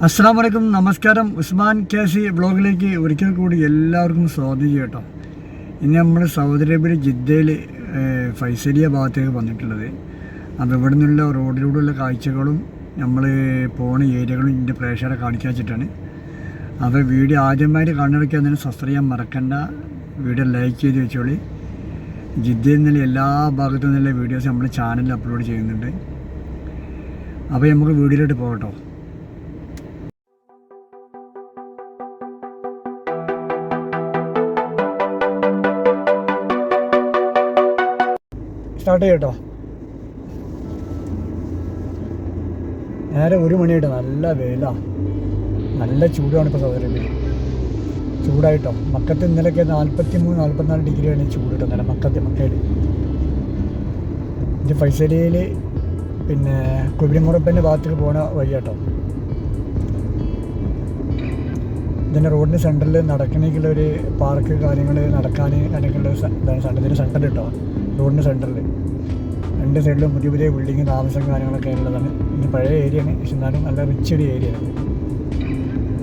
അസ്സലാമു അലൈക്കും, നമസ്കാരം. ഉസ്മാൻ കാസി ബ്ലോഗിലേക്ക് ഒരിക്കൽ കൂടി എല്ലാവർക്കും സ്വാഗതം ചെയ്യട്ടോ. ഇനി നമ്മൾ സൗദി അറേബ്യയിൽ ജിദ്ദയിൽ ഫൈസലിയ ഭാഗത്തേക്ക് വന്നിട്ടുള്ളത്. അപ്പോൾ ഇവിടെ നിന്നുള്ള റോഡിലൂടെയുള്ള കാഴ്ചകളും നമ്മൾ പോണ ഏരിയകളും ഇതിൻ്റെ പ്രേക്ഷകരെ കാണിക്കാൻ വെച്ചിട്ടാണ്. അപ്പോൾ വീഡിയോ ആദ്യമായിട്ട് കാണുന്നവർക്ക് അതിന് സബ്സ്ക്രൈബ് ചെയ്യാൻ മറക്കണ്ട. വീഡിയോ ലൈക്ക് ചെയ്ത് വെച്ചോളി. ജിദ്ദയിൽ നിന്നുള്ള എല്ലാ ഭാഗത്തു നിന്നുള്ള വീഡിയോസ് നമ്മൾ ചാനലിൽ അപ്ലോഡ് ചെയ്യുന്നുണ്ട്. അപ്പോൾ നമുക്ക് വീഡിയോയിലോട്ട് പോകട്ടോ. സ്റ്റാർട്ട് ചെയ്യട്ടോ. നേരെ 1 മണിയായിട്ട് നല്ല വെയിലാണ്, നല്ല ചൂടാണ്. ഇപ്പോൾ സൗദി അറേബ്യയിൽ ചൂടായിട്ടോ. മക്കത്ത് ഇന്നലെയൊക്കെ 43-44 ഡിഗ്രിയാണ് ചൂട് കിട്ടും. നേരെ മക്കയിൽ ഇത് ഫൈസലിയയിൽ പിന്നെ കുബിരിമുറപ്പൻ്റെ ഭാഗത്തേക്ക് പോകുന്ന വഴിയാട്ടോ. ഇതിൻ്റെ റോഡിൻ്റെ സെൻറ്ററിൽ നടക്കണമെങ്കിൽ ഒരു പാർക്ക് കാര്യങ്ങൾ നടക്കാൻ അതിനൊക്കെയുള്ള ഇതാണ് ഇതിൻ്റെ സെൻറ്ററിൽ കേട്ടോ. റോഡിൻ്റെ സെൻറ്ററിൽ 2 സൈഡിലും പുതിയ പുതിയ ബിൽഡിങ് താമസം കാര്യങ്ങളൊക്കെ ഉള്ളതാണ്. ഇത് പഴയ ഏരിയയാണ്, പക്ഷെ എന്നാലും നല്ല റിച്ച് ഒരു ഏരിയയാണ്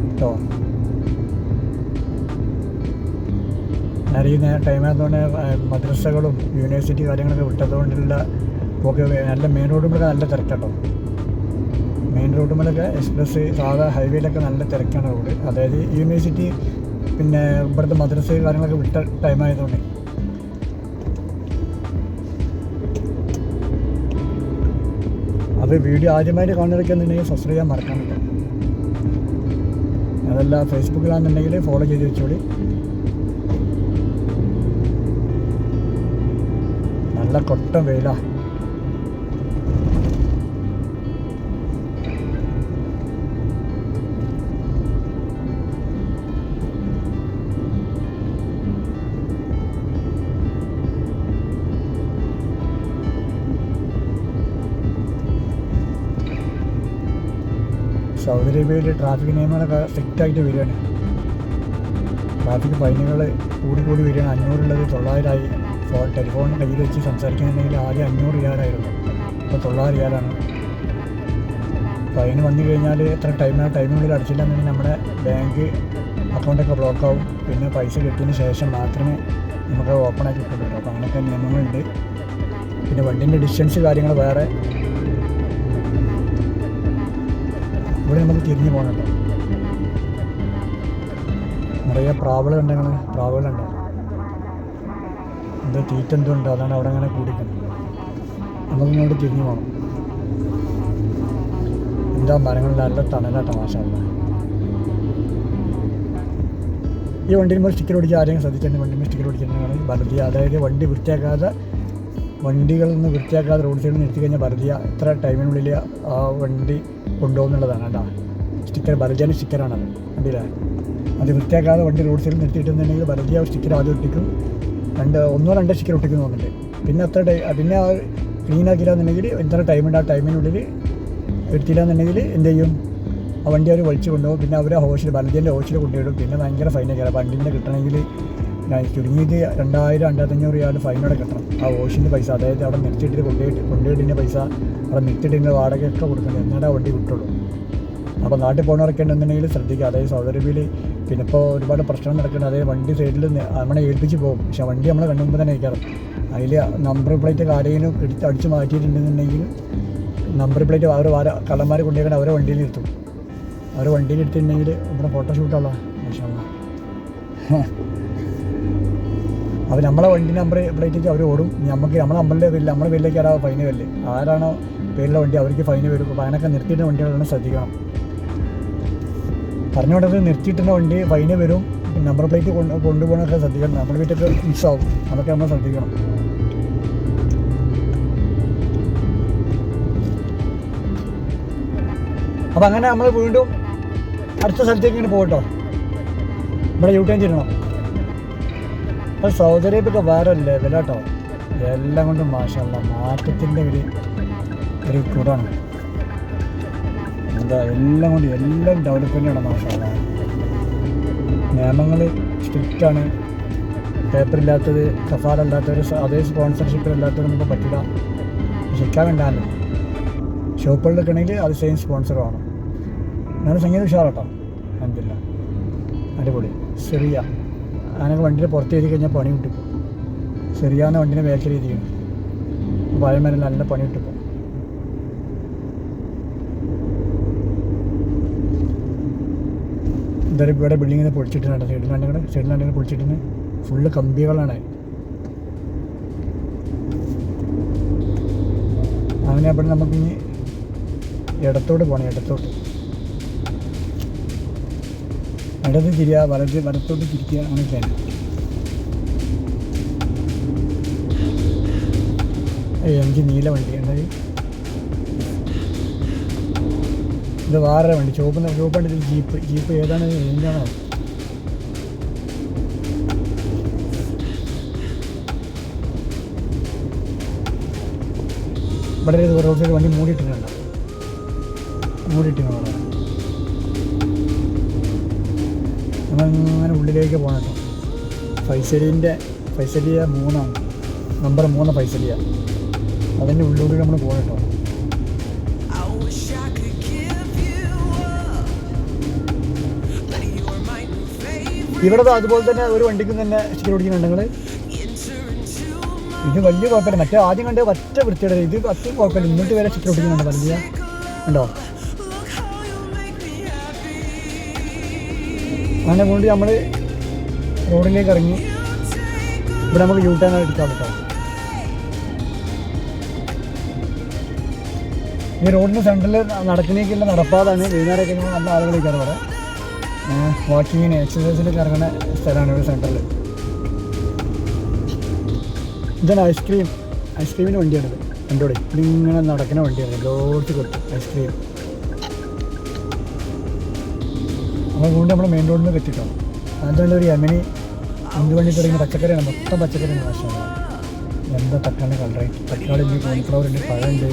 കേട്ടോ. ഈ ടൈമായതുകൊണ്ട് മദ്രസകളും യൂണിവേഴ്സിറ്റി കാര്യങ്ങളൊക്കെ വിട്ടതുകൊണ്ടുള്ള പോക്ക് നല്ല മെയിൻ റോഡുകളൊക്കെ നല്ല തിരക്കാട്ടോ. മെയിൻ റോഡുകളൊക്കെ എക്സ്പ്രസ് സാധാ ഹൈവേയിലൊക്കെ നല്ല തിരക്കാണ് റോഡ്. അതായത് യൂണിവേഴ്സിറ്റി പിന്നെ ഇവിടുത്തെ മദ്രസ കാര്യങ്ങളൊക്കെ വിട്ട ടൈമായതുകൊണ്ട്. അത് വീഡിയോ ആദ്യമായിട്ട് കാണുന്നവരൊക്കെയെന്നുണ്ടെങ്കിൽ സബ്സ്ക്രൈബ് ചെയ്യാൻ മറക്കാൻ കേട്ടോ. അതല്ല ഫേസ്ബുക്കിലാണെന്നുണ്ടെങ്കിൽ ഫോളോ ചെയ്ത് വെച്ചോളി. നല്ല കൊട്ടം വെയിലാണ്. സൗദി അറേബ്യയിൽ ട്രാഫിക് നിയമങ്ങളൊക്കെ സ്ട്രിക്റ്റായിട്ട് വരികയാണ്. ട്രാഫിക് ഫൈനുകൾ കൂടി വരികയാണ്. 500 ഉള്ളത് 900 ആയി. ടെലിഫോൺ കയ്യിൽ വെച്ച് സംസാരിക്കുന്നുണ്ടെങ്കിൽ ആദ്യം 500 റിയാലായിരുന്നു, ഇപ്പോൾ 900 റിയാലാണ്. ഫൈന് വന്നു കഴിഞ്ഞാൽ എത്ര ടൈമിനുള്ളിൽ അടച്ചില്ലെന്നുണ്ടെങ്കിൽ നമ്മുടെ ബാങ്ക് അക്കൗണ്ടൊക്കെ ബ്ലോക്കാവും. പിന്നെ പൈസ കിട്ടിയതിന് ശേഷം മാത്രമേ നമുക്ക് ഓപ്പണാക്കി കിട്ടുള്ളൂ. അപ്പോൾ അങ്ങനെയൊക്കെ നിയമങ്ങളുണ്ട്. പിന്നെ വണ്ടീൻ്റെ ഡിസ്റ്റൻസ് കാര്യങ്ങൾ വേറെ. ഇവിടെ നമുക്ക് തിരിഞ്ഞു പോകണല്ലോ. നിറയെ പ്രാവുകളുണ്ട്. പ്രാവുകളുണ്ട്. എന്തോ തീറ്റ എന്തോ ഉണ്ട്, അതാണ് അവിടെ അങ്ങനെ കൂടിക്കുന്നത്. നമുക്കിങ്ങോട്ട് തിരിഞ്ഞു പോകണം. എന്താ മരങ്ങളിൽ നല്ല തണലാട്ടോ. മാഷാഅല്ലാ. ഈ വണ്ടിയിൽ സ്റ്റിക്കർ ഓടിക്കുക ആരെങ്കിലും ശ്രദ്ധിച്ചിട്ടുണ്ട്. വണ്ടിയിൽ സ്റ്റിക്കർ ഓടിച്ചിട്ടുണ്ടെങ്കിൽ ബർദിയ, അതായത് വണ്ടി വണ്ടികളിൽ നിന്ന് വൃത്തിയാക്കാതെ റോഡ് സൈഡിൽ നിർത്തി കഴിഞ്ഞാൽ ബർദിയ ഇത്ര ടൈമിനുള്ളിൽ ആ വണ്ടി കൊണ്ടുപോകുന്നുള്ളതാണ് കേട്ടോ. സ്റ്റിക്കർ ബർദിയാൻ്റെ സ്റ്റിക്കറാണത്. വണ്ടിയിലെ അത് വൃത്തിയാക്കാതെ വണ്ടി റോഡ് സൈഡിൽ നിർത്തിയിട്ടുണ്ടെങ്കിൽ ബർദിയ സ്റ്റിക്കർ ആദ്യം ഒട്ടിക്കും. 1-2 സ്റ്റിക്കർ ഒട്ടിക്കുന്നു തോന്നുന്നുണ്ട്. പിന്നെ ക്ലീൻ ആക്കിയില്ലാന്നുണ്ടെങ്കിൽ ഇത്ര ടൈമുണ്ട്, ആ ടൈമിനുള്ളിൽ എടുത്തില്ലാന്നുണ്ടെങ്കിൽ എന്ത് ചെയ്യും, ആ വണ്ടി അവർ വലിച്ചു കൊണ്ടുപോകും. പിന്നെ അവർ ബർദിയൻ്റെ ഹോസ്റ്റലിൽ കൊണ്ടുപോയിടും. പിന്നെ ഭയങ്കര ഫൈനൊക്കെ. വണ്ടീൻ്റെ കിട്ടണമെങ്കിൽ ചുരുങ്ങിയിട്ട് 2000-2500 റിയാൽ ഫൈനോടെ കിട്ടണം. ആ വാഷിൻ്റെ പൈസ, അതായത് അവിടെ നിർത്തിയിട്ട് കൊണ്ടുപോയിട്ടിൻ്റെ പൈസ, അവിടെ നിർത്തിയിട്ടിൻ്റെ വാടകയൊക്കെ കൊടുക്കണം. എന്നാലേ ആ വണ്ടി കിട്ടുള്ളൂ. അപ്പോൾ നാട്ടിൽ പോകുന്നവരൊക്കെ ഉണ്ടെന്നുണ്ടെങ്കിൽ ശ്രദ്ധിക്കുക. അതായത് സൗദി അറേബ്യയിൽ പിന്നെ ഇപ്പോൾ ഒരുപാട് പ്രശ്നം നടക്കുന്നത്. അതായത് വണ്ടി സൈഡിൽ നമ്മളെ ഏൽപ്പിച്ച് പോകും, പക്ഷേ വണ്ടി നമ്മളെ കണ്ടുമ്പോൾ തന്നെ അയക്കാറ്. അതിൽ നമ്പർ പ്ലേറ്റ് ആരെങ്കിലും അടിച്ച് മാറ്റിയിട്ടുണ്ടെന്നുണ്ടെങ്കിൽ നമ്പർ പ്ലേറ്റ് അവർ കള്ളന്മാർ കൊണ്ടുപോയി അവരെ വണ്ടിയിൽ നിർത്തും. അവരെ വണ്ടിയിൽ എടുത്തിട്ടുണ്ടെങ്കിൽ ഇവിടെ ഫോട്ടോഷൂട്ടുള്ള മാഷാഅല്ലാ. അപ്പോൾ നമ്മളെ വണ്ടി നമ്പർ പ്ലേറ്റ് അവർ ഓടും. നമ്മളെ പേരിലേക്ക് ആരാ ഫൈന് വരില്ല. ആരാണോ പേരിലെ വണ്ടി അവർക്ക് ഫൈന് വരും. അപ്പോൾ അതിനൊക്കെ നിർത്തിയിട്ട വണ്ടികളാണ് ശ്രദ്ധിക്കണം. പറഞ്ഞുകൊണ്ടത് നിർത്തിയിട്ട വണ്ടി ഫൈന് വരും. നമ്പർ പ്ലേറ്റ് കൊണ്ടുപോകണമൊക്കെ ശ്രദ്ധിക്കണം. നമ്മുടെ വീട്ടിലൊക്കെ മിസ്സാവും. അതൊക്കെ നമ്മൾ ശ്രദ്ധിക്കണം. അപ്പോൾ അങ്ങനെ നമ്മൾ വീണ്ടും അടുത്ത സ്ഥലത്തേക്ക് ഇങ്ങനെ പോകട്ടോ. ഇവിടെ യു ടേൺ ചെയ്യണം. അപ്പോൾ സൗദി അറേബ്യൊക്കെ വേറെ ലെവലാട്ടോ. എല്ലാം കൊണ്ടും മാഷാഅല്ലാ മാറ്റത്തിൻ്റെ ഒരു കൂടാണ്. എന്താ എല്ലാം ഡെവലപ്മെൻ്റാണ് മാഷാഅല്ലാ. നിയമങ്ങൾ സ്ട്രിക്റ്റാണ്. പേപ്പറില്ലാത്തത്, കഫാലല്ലാത്തവർ, അതേ സ്പോൺസർഷിപ്പിലല്ലാത്തവർ നമുക്ക് പറ്റില്ല. ശിക്കാൻ വേണ്ടാലും ഷോപ്പുകളിലൊക്കെ ആണെങ്കിൽ അത് സെയിം സ്പോൺസർ വേണം. എന്നാലും സംഗീതം ഉഷാറാട്ടോ. അൽഹംദുലില്ലാ അടിപൊളി. ചെറിയ ഞാനൊക്കെ വണ്ടിയിൽ പുറത്ത് എഴുതി കഴിഞ്ഞാൽ പണി കിട്ടിപ്പോൾ. ചെറിയാന്ന വണ്ടിനെ വേക്കൽ എഴുതിയാണ്. പഴമരം നല്ല പണി കിട്ടിപ്പോൾ. എന്തായാലും ഇവിടെ ബിൽഡിങ്ങിനെ പൊളിച്ചിട്ടുണ്ട്. സൈഡിലാണ്ടെങ്കിൽ പൊളിച്ചിട്ടുണ്ട്. ഫുള്ള് കമ്പികളാണ്. അങ്ങനെ അവിടെ നമുക്കിനി ഇടത്തോട്ട് പോകണം. ഇടത്ത് തിരിയുക, വലത്തോട്ട് തിരിക്കുക, അങ്ങനെയൊക്കെയാണ്. എനിക്ക് നീല വണ്ടി ഉണ്ടായി. ഇത് വേറെ വണ്ടി, ചുവപ്പുണ്ട്. ഇത് ജീപ്പ് ഏതാണ് എന്താണോ? ഇവിടെ റോഡ് സൈഡ് വണ്ടി മൂടിയിട്ടുണ്ട്. നമ്മളങ്ങനെ ഉള്ളിലേക്ക് പോകണം കേട്ടോ. ഫൈസലിയ 3 നമ്പർ 3 ഫൈസലിയ. അതിൻ്റെ ഉള്ളിലൂടെ നമ്മൾ പോകണം കേട്ടോ. ഇവിടെ അതുപോലെ തന്നെ ഒരു വണ്ടിക്കും തന്നെ സ്റ്റിക്കർ ഓടിക്കുന്നുണ്ട് നിങ്ങൾ. ഇത് വലിയ കുഴപ്പമില്ല. മറ്റേ ആദ്യം കണ്ട് ഒറ്റ വൃത്തിയുടെ ഇത് അത്രയും കുഴപ്പമില്ല. ഇങ്ങോട്ട് വരെ സ്റ്റിക്കർ ഓടിക്കുന്നുണ്ട്. വലിയ ഉണ്ടോ? അങ്ങനെ കൊണ്ട് നമ്മൾ റോഡിലേക്ക് ഇറങ്ങി. ഇവിടെ നമുക്ക് യൂ ടേൺ അടിക്കാം കേട്ടോ. ഈ റോഡിൻ്റെ സെൻറ്ററിൽ നടക്കുന്നേക്കുള്ള നടപ്പാതാണ്. വൈകുന്നേരമൊക്കെ നല്ല ആളുകളേക്കാണ് ഇവിടെ വാക്കിങ്ങിന് എക്സസൈസിലൊക്കെ ഇറങ്ങുന്ന സ്ഥലമാണ് ഇവിടെ സെൻറ്ററിൽ. ഇതാണ് ഐസ്ക്രീമിൻ്റെ വണ്ടിയാണിത്. എൻ്റെ കൂടെ ഇതിങ്ങനെ നടക്കുന്ന വണ്ടിയാണ്. ലോട്ട് കിട്ടും ഐസ്ക്രീം. അതുകൊണ്ട് നമ്മൾ മെയിൻ റോഡിൽ നിന്ന് എത്തിട്ടോ. അതുകൊണ്ട് ഒരു യമനി എന്ത് വണ്ടി തുടങ്ങിയ പച്ചക്കറിയാണ്. മൊത്തം പച്ചക്കറിയാണ്. ആവശ്യമാണ്. എന്താ തക്കാളി കളറ്, തക്കാളി ഉണ്ട്, കോൺഫ്ലവർ ഉണ്ട്, പഴമുണ്ട്,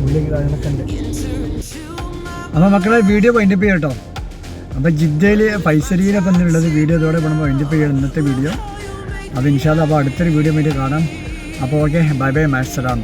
ഉള്ളി കാര്യങ്ങളൊക്കെ ഉണ്ട്. അപ്പോൾ മക്കളെ വീഡിയോ വൈൻഡപ്പ് ചെയ്യാം കേട്ടോ. അപ്പോൾ ജിദ്ദയിൽ ഫൈസലിയിലൊക്കെ ഉള്ളത് വീഡിയോ ഇതോടെ നമ്മൾ വൈൻഡപ്പ് ചെയ്യണം ഇന്നത്തെ വീഡിയോ. അപ്പോൾ ഇൻഷാ അല്ലാഹ് അപ്പോൾ അടുത്തൊരു വീഡിയോ വേണ്ടി കാണാം. അപ്പോൾ ഓക്കെ, ബൈ ബൈ, മാസ്സലാം.